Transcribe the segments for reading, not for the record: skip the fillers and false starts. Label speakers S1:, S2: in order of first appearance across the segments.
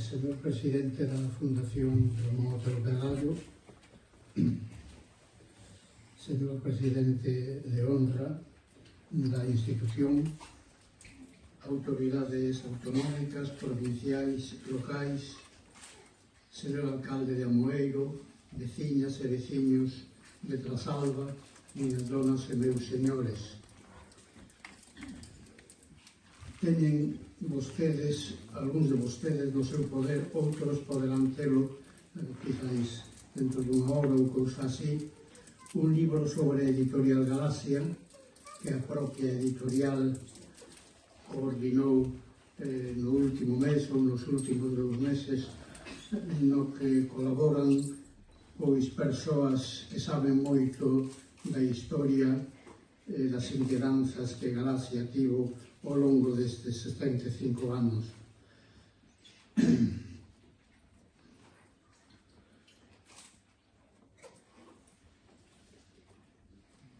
S1: Señor Presidente da Fundación Ramón Otero Pelayo, señor Presidente de honra da institución, autoridades autonómicas, provinciais, locais, señor Alcalde de Amoeiro, veciñas e veciños de Trasalba, miñas donas e meus señores. Teñen vostedes, algúns de vostedes no seu poder, outros poderán telo, quizáis dentro dunha hora ou cousa así, un libro sobre a Editorial Galaxia, que a propia editorial coordinou no último mes ou nos últimos 2 meses, no que colaboran pois persoas que saben moito da historia e das inquedanzas que Galaxia tivo ao longo destes 75 anos.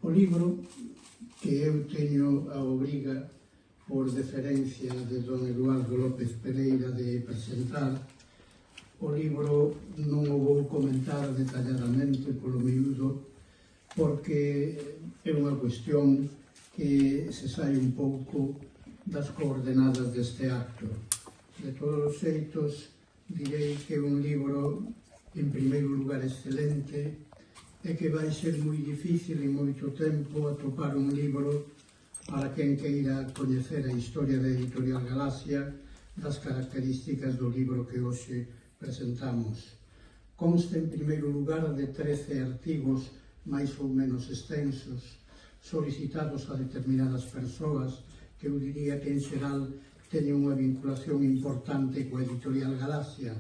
S1: O libro que eu teño a obriga por deferencia de don Eduardo López Pereira de presentar, o libro non o vou comentar detalladamente polo miúdo, porque é unha cuestión que se sai un pouco das coordenadas deste acto. De todos os xeitos, direi que é un libro, en primeiro lugar, excelente, e que vai ser moi difícil en moito tempo atopar un libro para quen queira coñecer a historia da Editorial Galaxia, das características do libro que hoxe presentamos. Consta, en primeiro lugar, de 13 artigos máis ou menos extensos, solicitados a determinadas persoas que eu diría que en xeral teñen unha vinculación importante coa Editorial Galaxia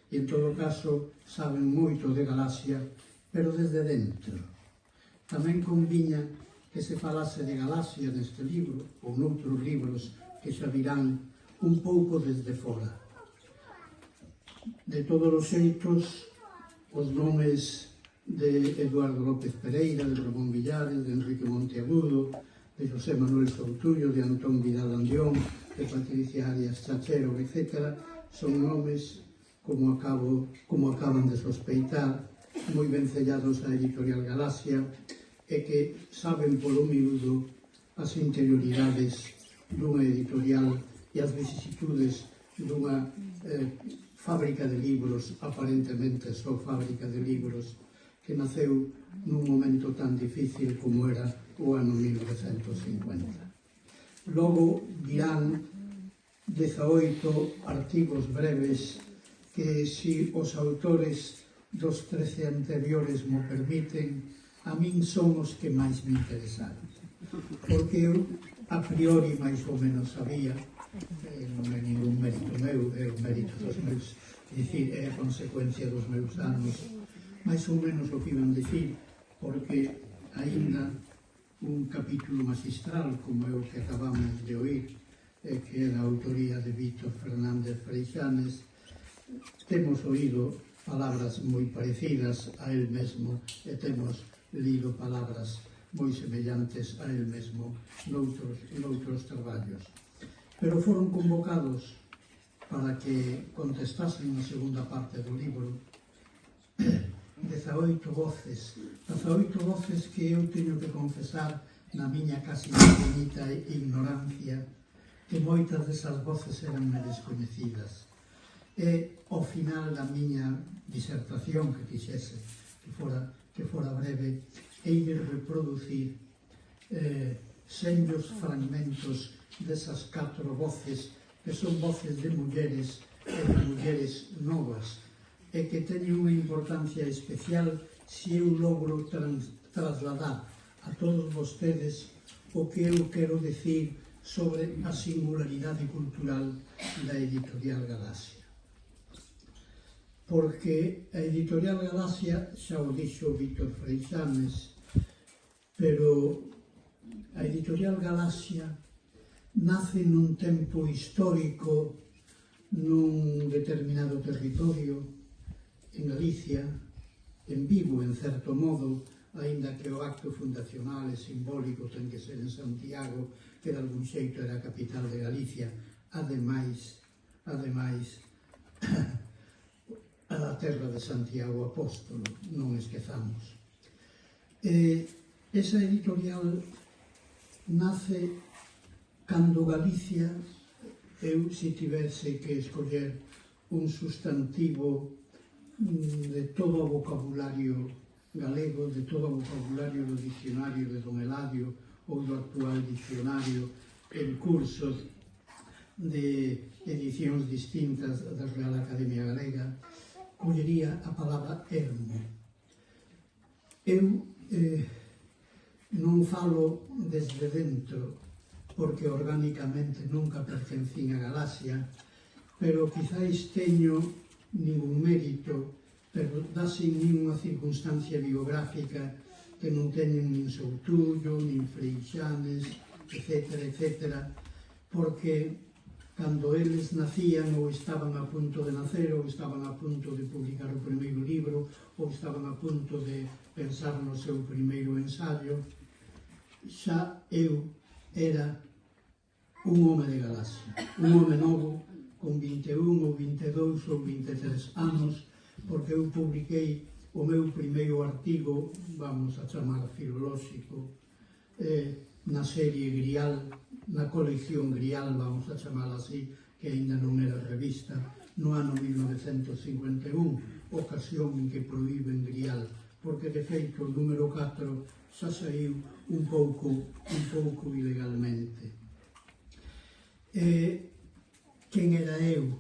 S1: e en todo caso saben moito de Galaxia, pero desde dentro. Tamén conviña que se falase de Galaxia neste libro ou noutros libros que xa virán un pouco desde fora. De todos os xeitos, os nomes de Eduardo López Pereira, de Ramón Villares, de Enrique Monteagudo, de José Manuel Soutullo, de Antón Vidal Andión, de Patricia Arias Chachero, etc., son nomes, como acaban de sospeitar, moi vencellados á Editorial Galaxia e que saben polo miúdo as interioridades dunha editorial e as vicisitudes dunha fábrica de libros, aparentemente só fábrica de libros, que naceu nun momento tan difícil como era o ano 1950. Logo dirán 18 artigos breves que, se os autores dos 13 anteriores mo permiten, a min son os que máis me interesaron. Porque eu, a priori, máis ou menos sabía, non é ningún mérito meu, é o mérito dos meus, é dicir, é a consecuencia dos meus anos, máis ou menos o que iban dicir, porque aínda un capítulo magistral como é o que acabamos de oír, que é da autoría de Víctor Fernández Freixanes, temos oído palabras moi parecidas a él mesmo e temos lido palabras moi semellantes a él mesmo noutros traballos. Pero foron convocados para que contestasen na segunda parte do libro 18 voces que eu teño que confesar na miña casi infinita ignorancia que moitas desas voces eran descoñecidas. E ao final da miña disertación que quixese que fora breve, hei de reproducir senllos fragmentos desas 4 voces que son voces de mulleres e de mulleres novas e que teñen unha importancia especial se eu logro trasladar a todos vostedes o que eu quero decir sobre a singularidade cultural da Editorial Galaxia. Porque a Editorial Galaxia, xa o dixo Víctor Freixanes, pero a Editorial Galaxia nace nun tempo histórico, nun determinado territorio, en Galicia, en Vigo, en certo modo, aínda que o acto fundacional e simbólico ten que ser en Santiago, que de algún xeito era a capital de Galicia, ademais a terra de Santiago Apóstolo, non esquezamos. Esa editorial nace cando Galicia, eu se tivese que escoller un sustantivo de todo o vocabulario galego, de todo o vocabulario do dicionario de Don Eladio ou do actual dicionario en cursos de edicións distintas da Real Academia Galega, collería a palabra ermo. Eu non falo desde dentro, porque orgánicamente nunca pertencín a Galaxia, pero quizáis teño ningún mérito, pero dase en mí unha circunstancia biográfica que non teñen nin Soutullo, nin Freixanes, etc., porque cando eles nacían ou estaban a punto de nacer ou estaban a punto de publicar o primeiro libro ou estaban a punto de pensar no seu primeiro ensaio, xa eu era un home de Galaxia, un home novo con 21 ou 22 ou 23 anos, porque eu publiquei o meu primeiro artigo, vamos a chamar filolóxico, na serie Grial, na colección Grial, vamos a chamala así, que aínda non era revista, no ano 1951, ocasión en que proíben Grial, porque de feito o número 4 xa saiu un pouco ilegalmente. Quen era eu?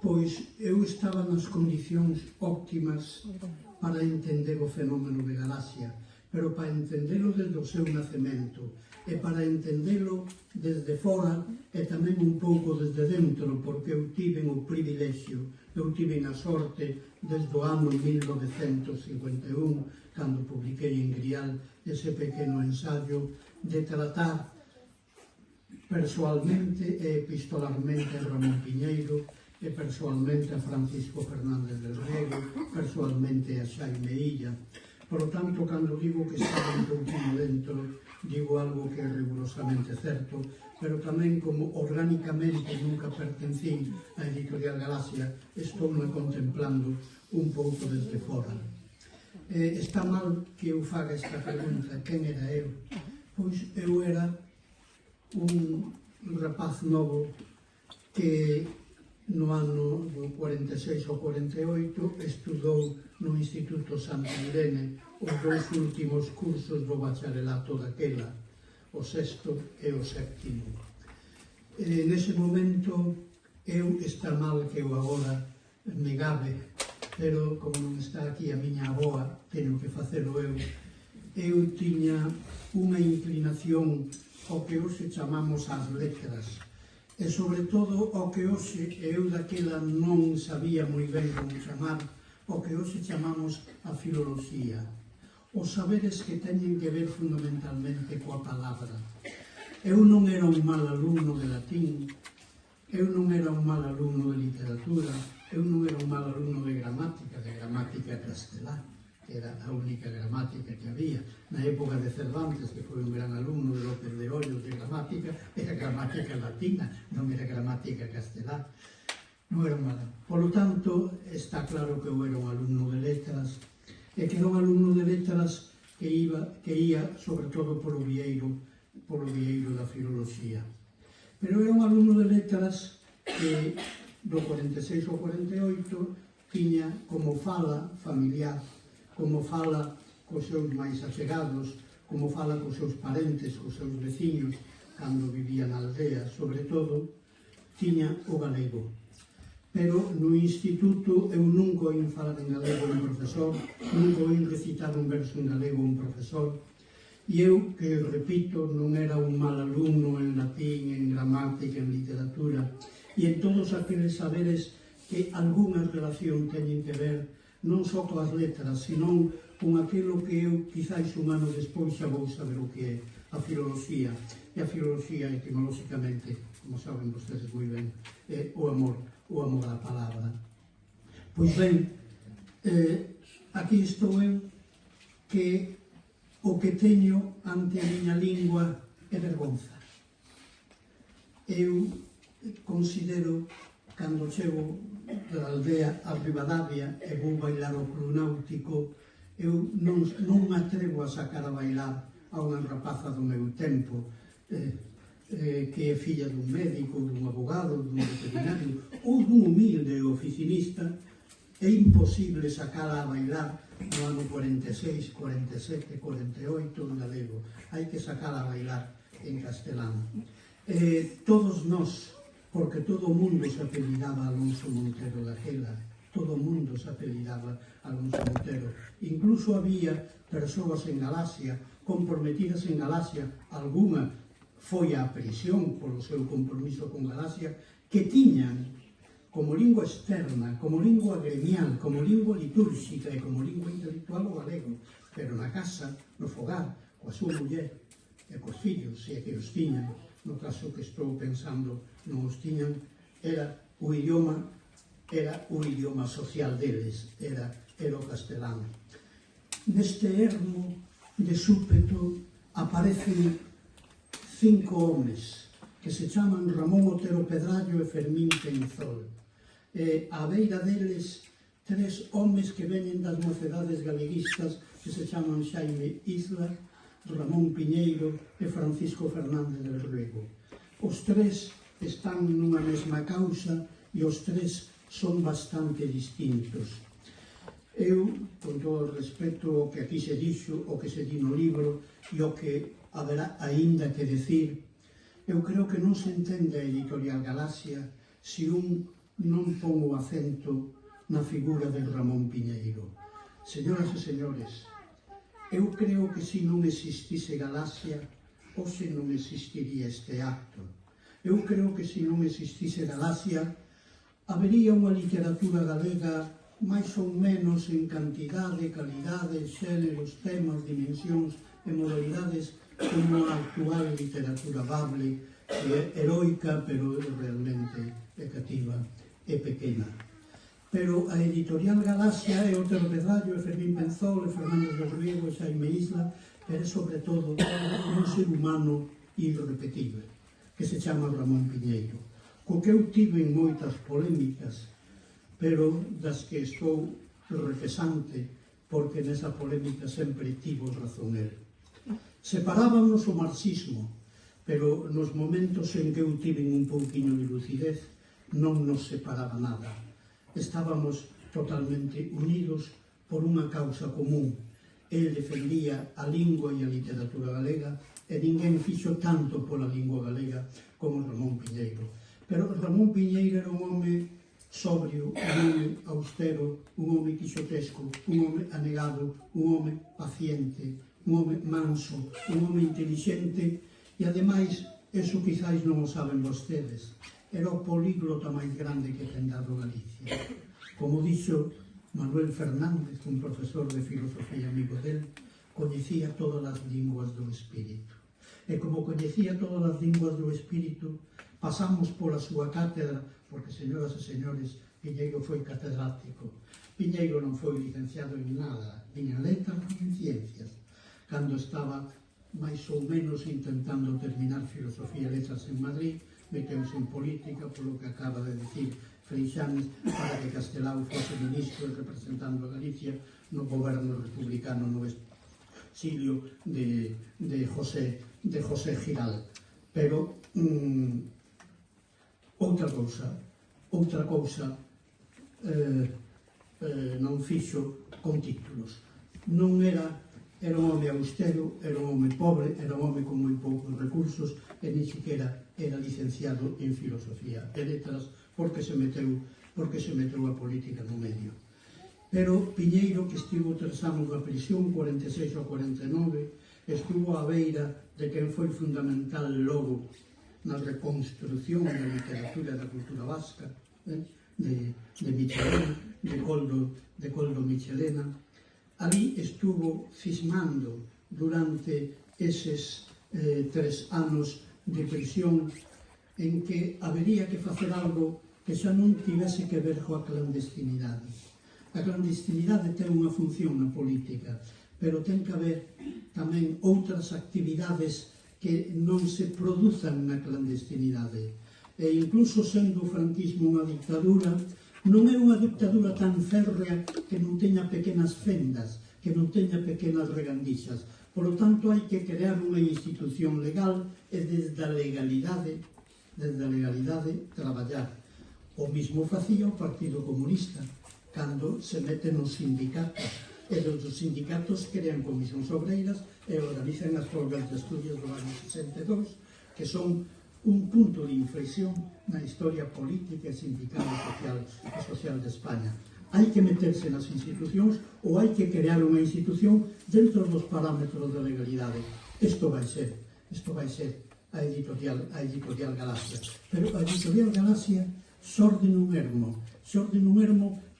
S1: Pois eu estaba nas condicións óptimas para entender o fenómeno de Galaxia, pero para entendelo desde o seu nacemento e para entendelo desde fora e tamén un pouco desde dentro, porque eu tive o privilexio, eu tive a sorte desde o ano 1951, cando publiquei en Grial ese pequeno ensaio, de tratar persoalmente e epistolarmente a Ramón Piñeiro, e persoalmente a Francisco Fernández del Riego, persoalmente a Xaime Illa. Por lo tanto, cando digo que estaba un pouquinho dentro, digo algo que é rigurosamente certo, pero tamén como orgánicamente nunca pertencín á Editorial Galaxia, estou me contemplando un pouco desde fora. Está mal que eu faga esta pregunta, quen era eu? Pois eu era un rapaz novo que no ano do 46 ou 48 estudou no Instituto Santa Irene os dois últimos cursos do bacharelato daquela, o sexto e o séptimo. Nese momento, eu está mal que eu agora me gabe, pero como non está aquí a miña avoa, teño que facelo eu. Eu tiña unha inclinación ao que hoxe chamamos as letras, e sobre todo ao que hoxe, eu daquela non sabía moi ben como chamar, ao que hoxe chamamos a filoloxía, os saberes que teñen que ver fundamentalmente coa palabra. Eu non era un mal alumno de latín, eu non era un mal alumno de literatura, eu non era un mal alumno de gramática castelá, que era a única gramática que había. Na época de Cervantes, que foi un gran alumno de López de Hoyos de gramática, era gramática latina, non era gramática castelá. Non era un mal. Por lo tanto, está claro que eu era un alumno de letras, e que era un alumno de letras que ia sobre todo polo vieiro da filoloxía. Pero era un alumno de letras que do 46 ao 48 tiña como fala familiar, como fala cos seus máis achegados, como fala cos seus parentes, cos seus veciños, cando vivía na aldea, sobre todo, tiña o galego. Pero no instituto eu nunca oín falar en galego a un profesor, nunca oín recitar un verso en galego a un profesor, e eu, que repito, non era un mal alumno en latín, en gramática, en literatura, e en todos aqueles saberes que algunha relación teñen que ver non só coas letras, senón con aquilo que eu, quizáis un ano despois, xa vou saber o que é a filoloxía. E a filoloxía, etimolóxicamente, como saben vostedes moi ben, é o amor á palabra. Pois ben, aquí estou eu, que o que teño ante a miña lingua é vergonza. Eu considero cando chego da aldea a Ribadavia e vou bailar o club náutico, eu non me atrevo a sacar a bailar a unha rapaza do meu tempo, que é filla dun médico, dun abogado, dun veterinario ou dun humilde oficinista. É imposible sacala a bailar no ano 46, 47, 48 en galego. Hai que sacala a bailar en castelán. Todos nós, porque todo o mundo se apelidaba Alonso Montero daquela, todo o mundo se apelidaba Alonso Montero. Incluso había persoas en Galaxia, comprometidas en Galaxia, algunha foi á prisión polo seu compromiso con Galaxia, que tiñan como lingua externa, como lingua gremial, como lingua litúrxica e como lingua intelectual o galego, pero na casa, no fogar, coa súa muller e cos fillos, se é que os tiñan, no caso que estou pensando non os tiñan, era o idioma social deles, era o castelán. Neste ermo de súpeto aparecen 5 homes que se chaman Ramón Otero Pedrallo e Fermín Penzol. A beira deles 3 homes que veñen das mocedades galeguistas que se chaman Xaime Isla, Ramón Piñeiro e Francisco Fernández del Riego. Os 3 están nunha mesma causa e os 3 son bastante distintos. Eu, con todo o respeto ao que aquí se dixo, o que se di no libro e o que haberá aínda que decir, eu creo que non se entende a editorial Galaxia se un non pon o acento na figura de Ramón Piñeiro. Señoras e señores, eu creo que se non existise Galaxia, hoxe non existiría este acto. Eu creo que se non existise Galaxia, habería unha literatura galega máis ou menos en cantidade, calidade, xéneros, temas, dimensións e modalidades como a actual literatura bable, que é heroica, pero realmente é cativa e pequena. Pero a editorial Galaxia é Otero Pedrallo, e Fermín Penzol, e Fernández del Riego, e Xaime Isla, pero sobre todo un ser humano irrepetible, que se chama Ramón Piñeiro, co que eu tive moitas polémicas, pero das que estou repesante, porque nesa polémica sempre tivo razón el. Separábamos o marxismo, pero nos momentos en que eu tiven un pouquiño de lucidez non nos separaba nada. Estábamos totalmente unidos por unha causa común. El defendía a lingua e a literatura galega e ninguén fixo tanto pola lingua galega como Ramón Piñeiro. Pero Ramón Piñeiro era un home sobrio, un home austero, un home quixotesco, un home anegado, un home paciente, un home manso, un home intelixente e, ademais, eso quizáis non o saben vostedes, era o políglota máis grande que ten dado Galicia. Como dixo Manuel Fernández, un profesor de filosofía amigo del, coñecía todas as linguas do espírito. E como coñecía todas as linguas do espírito, pasamos pola súa cátedra, porque, señoras e señores, Piñeiro foi catedrático. Piñeiro non foi licenciado en nada, nin en letras, nin en ciencias. Cando estaba máis ou menos intentando terminar filosofía e letras en Madrid, meteuse en política, polo que acaba de decir Freixanes, para que Castelao fose ministro e representando a Galicia no goberno republicano no exilio de José Giral. Pero outra cousa non fixo con títulos. Non era un home austero, era un home pobre, era un home con moi poucos recursos e ni siquiera era licenciado en filosofía e letras porque se meteu a política no medio. Pero Piñeiro, que estivo 3 anos na prisión, 46 ou 49, estuvo á beira de quen foi fundamental logo na reconstrucción da literatura e da cultura vasca, de Michelena, de Coldo Michelena. Ali estuvo cismando durante eses 3 anos de prisión en que habería que facer algo que xa non tivese que ver coa clandestinidade. A clandestinidade ten unha función na política, pero ten que haber tamén outras actividades que non se produzan na clandestinidade. e incluso sendo o franquismo unha dictadura, non é unha dictadura tan férrea que non teña pequenas fendas, que non teña pequenas regandixas. Por lo tanto, hai que crear unha institución legal e desde a legalidade traballar. O mismo facía o Partido Comunista cando se mete nos sindicatos, e os sindicatos crean comisións obreiras e organizan as folgas de estudios do ano 62, que son un punto de inflexión na historia política e sindical e social de España. Hai que meterse nas institucións ou hai que crear unha institución dentro dos parámetros da legalidade. Isto vai ser a editorial Galaxia. Pero a editorial Galaxia xorde nun ermo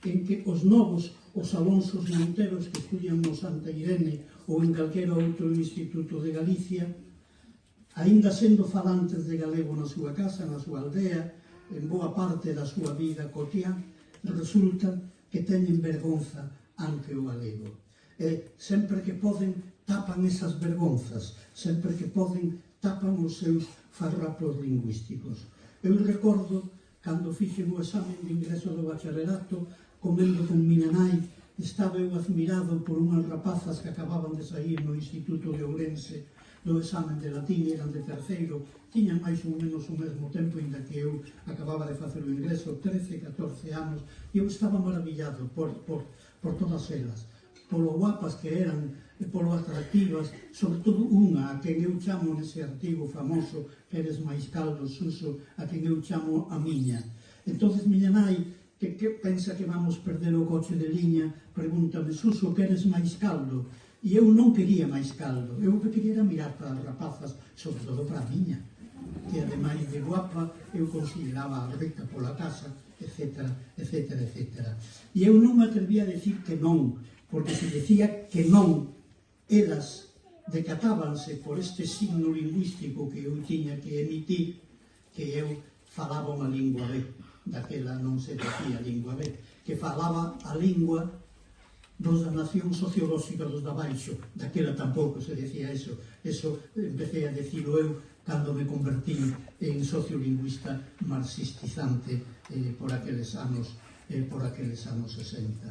S1: en que os novos, os Alonsos Monteros que estudian no Santa Irene ou en calquera outro instituto de Galicia, aínda sendo falantes de galego na súa casa, na súa aldea, en boa parte da súa vida cotiá, resulta que teñen vergonza ante o galego. E sempre que poden tapan esas vergonzas, sempre que poden tapan os seus farrapos lingüísticos. Eu recordo, cando fixen o examen de ingreso do bacharelato, comendo con miña nai, estaba eu admirado por unhas rapazas que acababan de sair no Instituto de Ourense do examen de latín, eran de terceiro, tiñan máis ou menos o mesmo tempo, inda que eu acababa de facer o ingreso, 13, 14 anos, e eu estaba maravillado por todas elas, polo guapas que eran, e polo atractivas, sobre todo unha, a quen eu chamo nese artigo famoso, que eres máis caldo, Suso, a quen eu chamo a miña. Entonces miña nai, que pensa que vamos perder o coche de liña, pregúntame, Suso, que eres máis caldo? E eu non quería máis caldo, eu que quería mirar para as rapazas, sobre todo para a miña, que ademais de guapa, eu consideraba rica pola casa, etc. E eu non me atrevía a decir que non, porque se decía que non, elas decatábanse por este signo lingüístico que eu tiña que emitir, que eu falaba unha lingua B, daquela non se decía lingua B, que falaba a lingua dos da nación sociolóxica dos da baixo, daquela tampouco se decía eso empecé a decirlo eu cando me convertí en sociolingüista marxistizante por aqueles anos 60.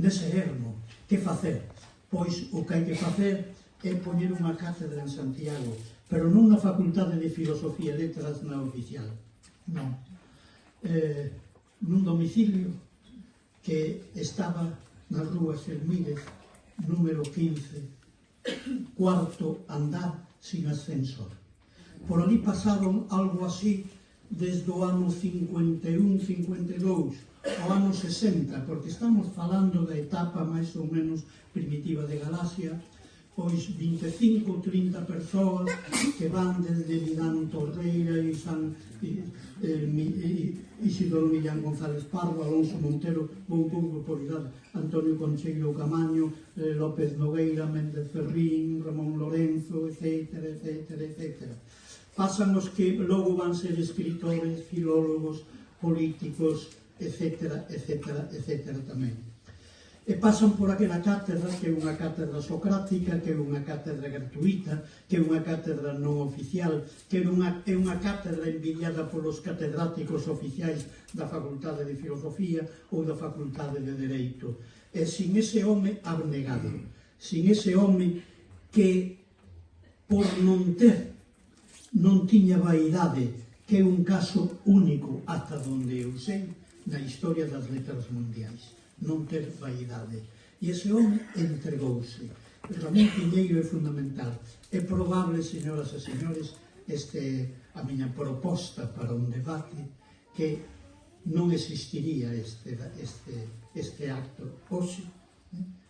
S1: Nese ermo, que facer? Pois o que hai que facer é poñer unha cátedra en Santiago, pero non na Facultade de Filosofía e Letras na oficial, non, nun domicilio que estaba na rúa Xelmírez, número 15, cuarto andar sin ascensor. Por ali pasaron algo así desde o ano 51-52 ao ano 60, porque estamos falando da etapa máis ou menos primitiva de Galaxia, pois 25 ou 30 persoas que van desde Milán Torreira e Isidoro Millán González Pardo, Alonso Montero, un pouco por idade, Antonio Concheiro Camaño, López Nogueira, Méndez Ferrín, Ramón Lorenzo, etc. Pasan os que logo van ser escritores, filólogos, políticos, etc. tamén. E pasan por aquela cátedra, que é unha cátedra socrática, que é unha cátedra gratuita, que é unha cátedra non oficial, que é unha cátedra envidiada polos catedráticos oficiais da Facultade de Filosofía ou da Facultade de Dereito. E sin ese home abnegado, sin ese home que, por non ter, non tiña vaidade, que é un caso único, ata onde eu sei, na historia das letras mundiais. Non ter vaidade. E ese home entregouse. Ramón Piñeiro é fundamental. É probable, señoras e señores, a miña proposta para un debate, que non existiría este acto hoxe,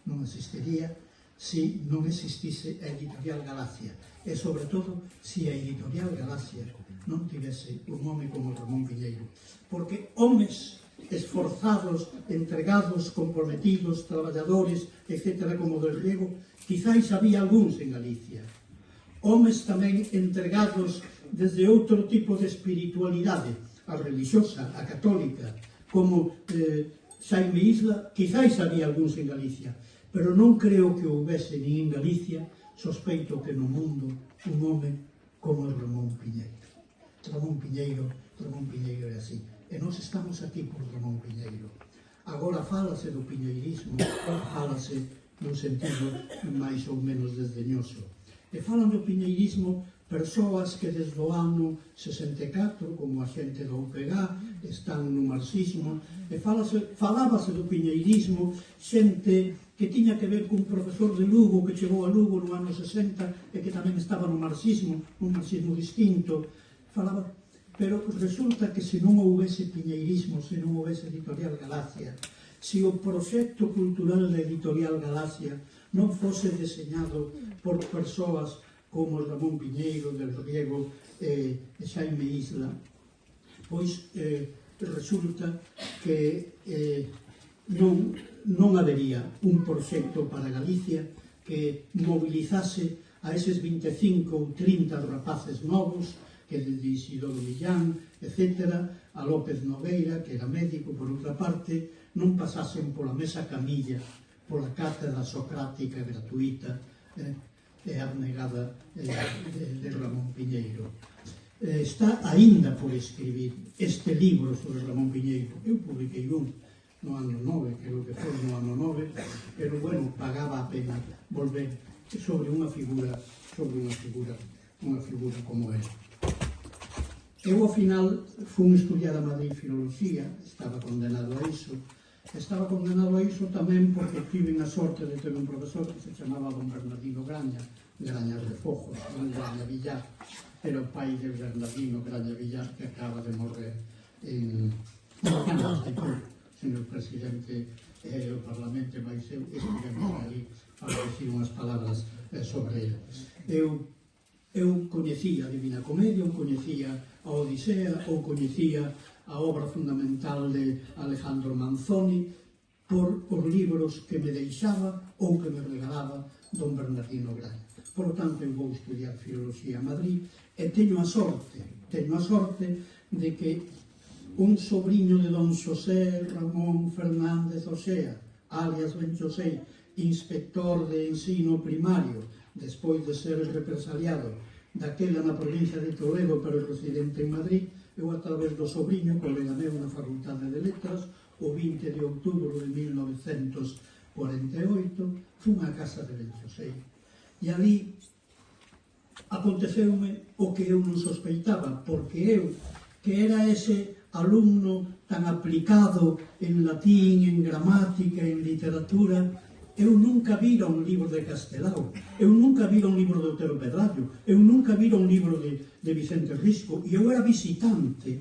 S1: non existiría se non existise a editorial Galaxia. E, sobre todo, se a editorial Galaxia non tivese un home como Ramón Piñeiro. Porque homes esforzados, entregados, comprometidos, traballadores, etc., como del Riego, quizáis había algúns en Galicia. Homes tamén entregados desde outro tipo de espiritualidade, a religiosa, a católica, como Xaime Isla, quizáis había algúns en Galicia, pero non creo que houvese nin en Galicia, sospeito que no mundo, un home como Ramón Piñeiro. Ramón Piñeiro é así. E nós estamos aquí por Ramón Piñeiro. Agora fálase do piñeirismo, fálase nun sentido máis ou menos desdeñoso. E falan do piñeirismo persoas que desde o ano 64, como a xente do UPG, están no marxismo, e falábase do piñeirismo xente que tiña que ver cun profesor de Lugo que chegou a Lugo no ano 60 e que tamén estaba no marxismo, un marxismo distinto, falaba, pero resulta que se non houvese piñeirismo, se non houvese Editorial Galacia, se o proxecto cultural da Editorial Galacia non fose deseñado por persoas como Ramón Piñeiro, Del Riego e Xaime Isla, pois resulta que non habería un proxecto para Galicia que mobilizase a eses 25 ou 30 rapaces novos, que de Isidoro Millán, etc., a López Nogueira, que era médico, por outra parte, non pasasen pola mesa camilla, pola cátedra socrática gratuita, e abnegada de Ramón Piñeiro. Está aínda por escribir este libro sobre Ramón Piñeiro. Eu publiquei un no ano 9, creo que foi no ano 9, pero, bueno, pagaba a pena volver sobre unha figura como ele. Eu, ao final, fui estudiar a Madrid Filoloxía, estaba condenado a iso. Estaba condenado a iso tamén porque tive a sorte de ter un profesor que se chamaba don Bernardino Graña, Grañas de Fojos, non Graña Villar, era o pai de Bernardino Graña Villar, que acaba de morrer en Canas de Pou, señor presidente do Parlamento, mais eu estivemos ali para decir unhas palabras sobre ele. Eu coñecía a Divina Comedia, eu coñecía a Odisea, ou coñecía a obra fundamental de Alejandro Manzoni por os libros que me deixaba ou que me regalaba don Bernardino Graña. Por lo tanto, eu vou estudiar Filoloxía a Madrid e teño a sorte de que un sobriño de don Xosé Ramón Fernández Osea, alias Ben Xosé, inspector de ensino primario, despois de ser represaliado daquela na provincia de Toledo, pero residente en Madrid, eu a través do sobriño, colega meu na Facultade de Letras, o 20 de outubro de 1948, fun á casa de Ben Xosé. E ali aconteceume o que eu non sospeitaba, porque eu, que era ese alumno tan aplicado en latín, en gramática, en literatura, eu nunca vira un libro de Castelao, eu nunca vira un libro de Otero Pedrallo, eu nunca vira un libro de Vicente Risco, e eu era visitante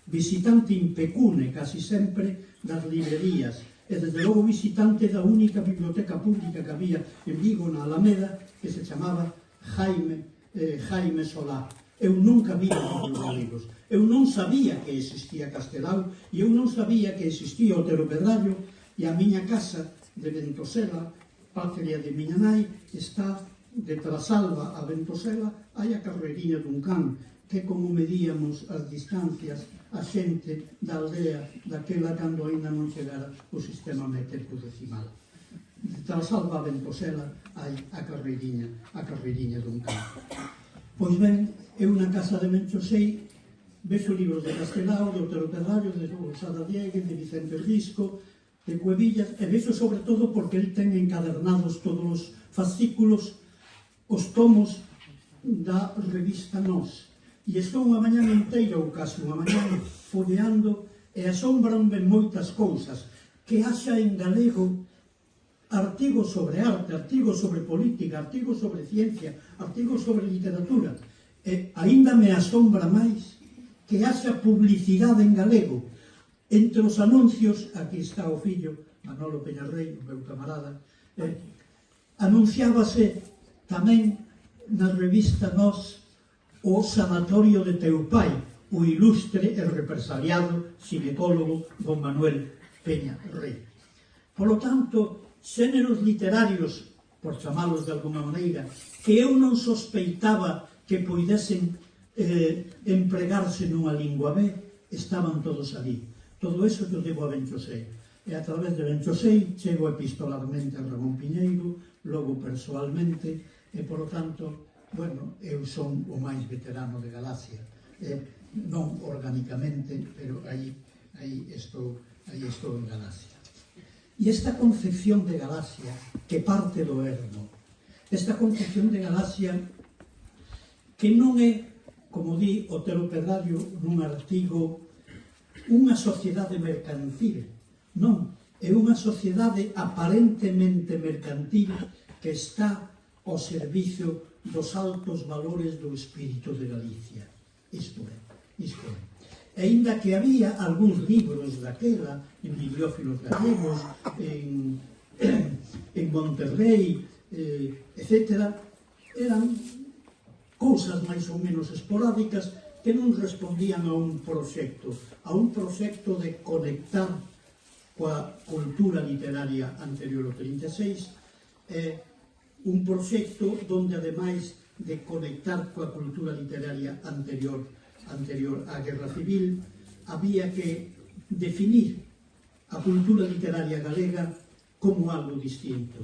S1: impecune, casi sempre das librerías, e desde logo visitante da única biblioteca pública que había en Vigo, na Alameda, que se chamaba Jaime Solá. Eu nunca vi os libros, eu non sabía que existía Castelao, e eu non sabía que existía Otero Pedrallo, e a miña casa de Ventosela, patria de miña nai, está de Trasalba a Ventosela, hai a carreiriña dun can, que como medíamos as distancias a xente da aldea daquela cando ainda non chegara o sistema métrico decimal. De Trasalba a Ventosela hai a carreiriña dun can. Pois ben, eu na casa de Ben Xosé vexo libros de Castelao, de Otero Pedrallo, de Osada Diegues, de Vicente Risco, de Cuevillas, e vexo sobre todo porque el ten encadernados todos os fascículos, os tomos da revista Nós. E estou unha mañá inteira, ou casi unha mañá, folleando, e asombranme moitas cousas, que haxa en galego artigos sobre arte, artigos sobre política, artigos sobre ciencia, artigos sobre literatura, e aínda me asombra máis que haxa publicidade en galego. Entre os anuncios, aquí está o fillo, Manolo Peñarrey, o meu camarada, anunciábase tamén na revista Nós o sanatorio de teu pai, o ilustre e represaliado ginecólogo don Manuel Peñarrey. Por lo tanto, xéneros literarios, por chamalos de alguna maneira, que eu non sospeitaba que poidesen empregarse nunha lingua B, estaban todos ali. Todo eso que eu debo a Ben Xosé. E a través de Ben Xosé chego epistolarmente a Ramón Piñeiro, logo persoalmente, e, por lo tanto, bueno, eu son o máis veterano de Galacia. non orgánicamente, pero aí estou en Galaxia. E esta concepción de Galaxia, que parte do ermo, esta concepción de Galaxia que non é, como di Otero Pedrario nun artigo, unha sociedade mercantil, non, é unha sociedade aparentemente mercantil que está ao servicio dos altos valores do espírito de Galicia. Isto é. E aínda que había algúns libros daquela, en bibliófilos galegos, en Monterrey, etc., eran cousas máis ou menos esporádicas que non respondían a un proxecto de conectar coa cultura literaria anterior ao 36, un proxecto donde, ademais de conectar coa cultura literaria anterior á Guerra Civil, había que definir a cultura literaria galega como algo distinto,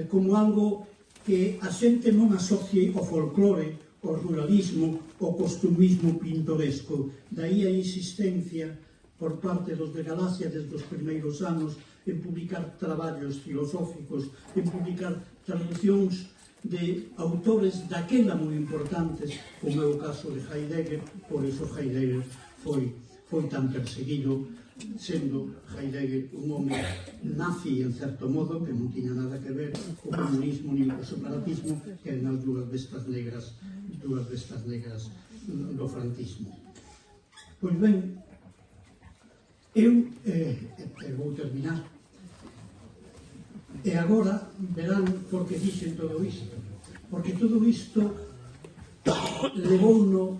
S1: como algo que a xente non asocie o folclore, o ruralismo, o costumismo pintoresco. Daí a insistencia por parte dos de Galaxia desde os primeiros anos en publicar traballos filosóficos, en publicar traducións de autores daquela moi importantes, como é o caso de Heidegger. Por iso Heidegger foi tan perseguido, sendo Heidegger un home nazi, en certo modo, que non tiña nada que ver co comunismo ni co separatismo, que eran as dúas bestas negras do franquismo. Pois ben, eu vou terminar. E agora verán por que dixen todo isto. Porque todo isto levouno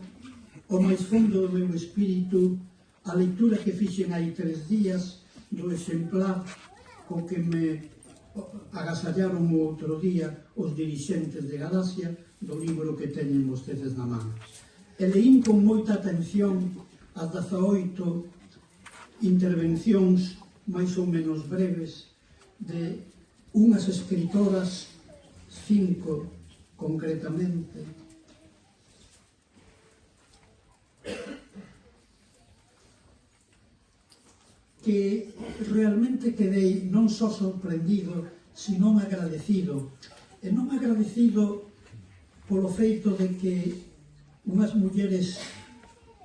S1: ao máis fondo do meu espírito a lectura que fixen hai 3 días do exemplar co que me agasallaron o outro día os dirixentes de Galaxia do libro que teñen vostedes na man. E leín con moita atención as 18 intervencións máis ou menos breves de unhas escritoras, 5 concretamente, que realmente quedei non só sorprendido, sino agradecido. E non agradecido polo feito de que unhas mulleres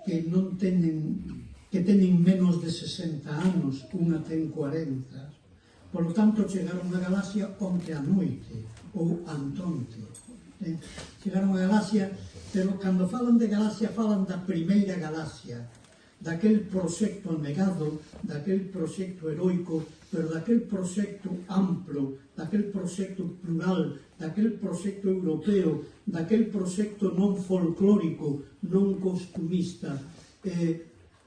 S1: que non teñen menos de 60 anos, unha ten 40, polo tanto chegaron a Galaxia onte a noite, ou antonte. Chegaron a Galaxia, pero cando falan de Galaxia falan da primeira Galaxia, daquel proxecto negado, daquel proxecto heroico, pero daquel proxecto amplo, daquel proxecto plural, daquel proxecto europeo, daquel proxecto non folclórico, non costumista.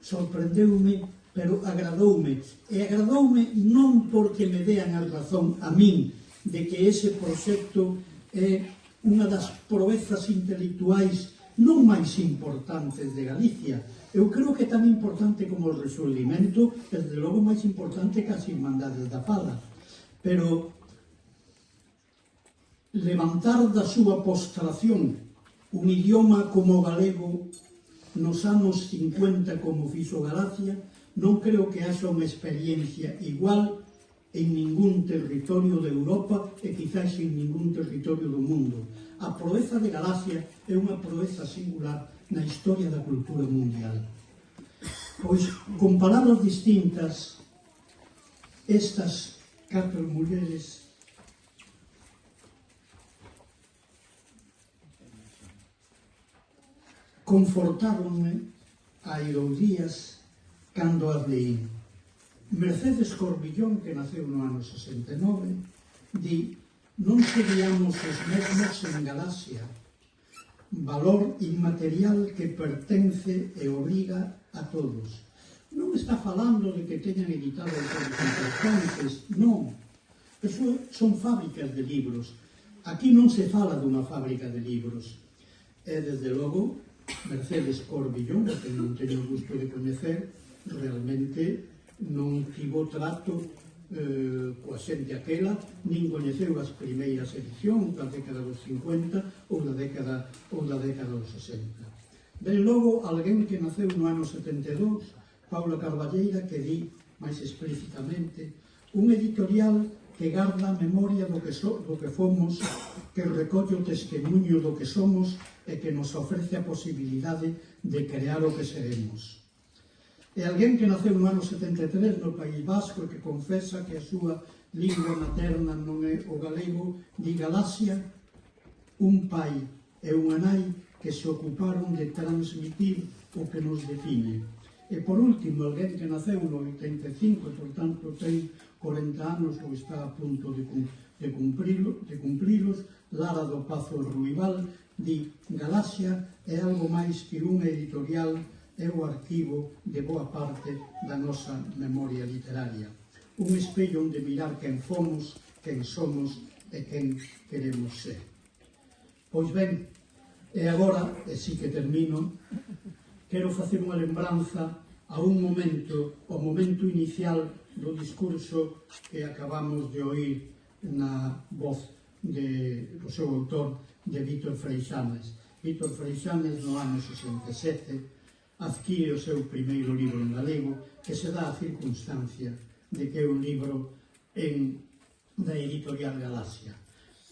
S1: Sorprendeume, pero agradoume. E agradoume non porque me dean a razón a min de que ese proxecto é unha das proezas intelectuais non máis importantes de Galicia. Eu creo que é tan importante como o Rexurdimento, desde logo máis importante que as Irmandades da Fala. Pero levantar da súa postración un idioma como o galego nos anos 50 como fixo Galaxia, non creo que haxa unha experiencia igual en ningún territorio de Europa e quizás en ningún territorio do mundo. A proeza de Galaxia é unha proeza singular na historia da cultura mundial. Pois, con palabras distintas, estas 4 mulleres confortáronme hai 2 días cando as leí. Mercedes Corbillón, que naceu no ano 69, di: non seríamos os mesmos en Galaxia, valor inmaterial que pertence e obriga a todos. Non está falando de que teñan editado autores importantes, non. Eso son fábricas de libros. Aquí non se fala dunha fábrica de libros. E, desde logo, Mercedes Corbillón, que non teño o gusto de coñecer, realmente non tivo trato coa xente aquela, nin coñeceu as primeiras edicións da década dos 50 ou da década dos 60. Ben logo, alguén que naceu no ano 72, Paula Carballeira, que di máis explícitamente un editorial que garda a memoria do que fomos, que recolle o testemunho do que somos e que nos ofrece a posibilidade de crear o que seremos. E alguén que naceu no ano 73 no País Vasco e que confesa que a súa lingua materna non é o galego, di Galaxia, un pai e unha nai que se ocuparon de transmitir o que nos define. E por último, alguén que naceu no 85 e por tanto ten 40 anos ou está a punto de cumprilos, Lara do Pazo Ruibal, di Galaxia é algo máis que unha editorial, é o arquivo de boa parte da nosa memoria literaria. Un espello onde mirar quen fomos, quen somos e quen queremos ser. Pois ben, e agora, e si que termino, quero facer unha lembranza a un momento, o momento inicial do discurso que acabamos de oír na voz do seu autor, de Vítor Freixanes. Vítor Freixanes, no ano 67, adquire o seu primeiro libro en galego, que se dá a circunstancia de que é un libro da editorial Galaxia.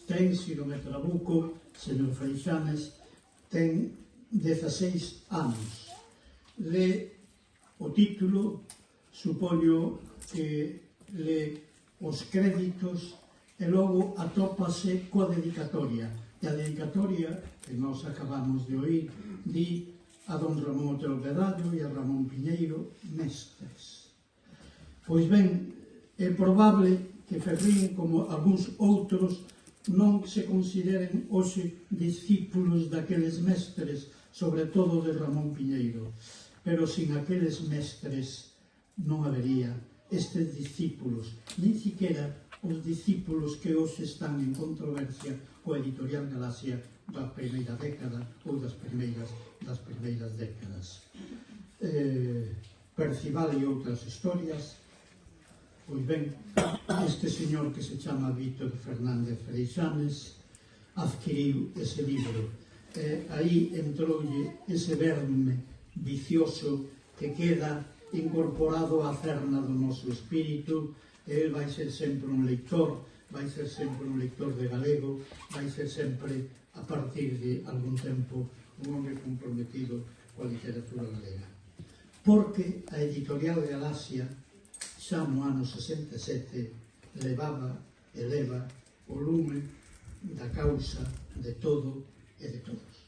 S1: Ten, se non me trabuco, señor Freixanes, ten 16 anos. Le o título, supoño que le os créditos e logo atópase coa dedicatoria. E a dedicatoria, que nós acabamos de oír, di a don Ramón Otero Pedallo e a Ramón Piñeiro, mestres. Pois ben, é probable que Ferrín, como algúns outros, non se consideren hoxe discípulos daqueles mestres, sobre todo de Ramón Piñeiro. Pero sin aqueles mestres non habería estes discípulos, nin siquiera os discípulos que hoxe están en controversia coa editorial Galaxia da primeira década ou das primeiras décadas. Percival e outras historias. Pois ben, este señor que se chama Vítor Fernández Freixanes adquiriu ese libro. Aí entroulle ese verme vicioso que queda incorporado á cerna do noso espírito. El vai ser sempre un lector, vai ser sempre un lector de galego, vai ser sempre, a partir de algún tempo, un home comprometido coa literatura galega. Porque a editorial Galaxia, xa no ano 67, levaba e leva o lume da causa de todo e de todos.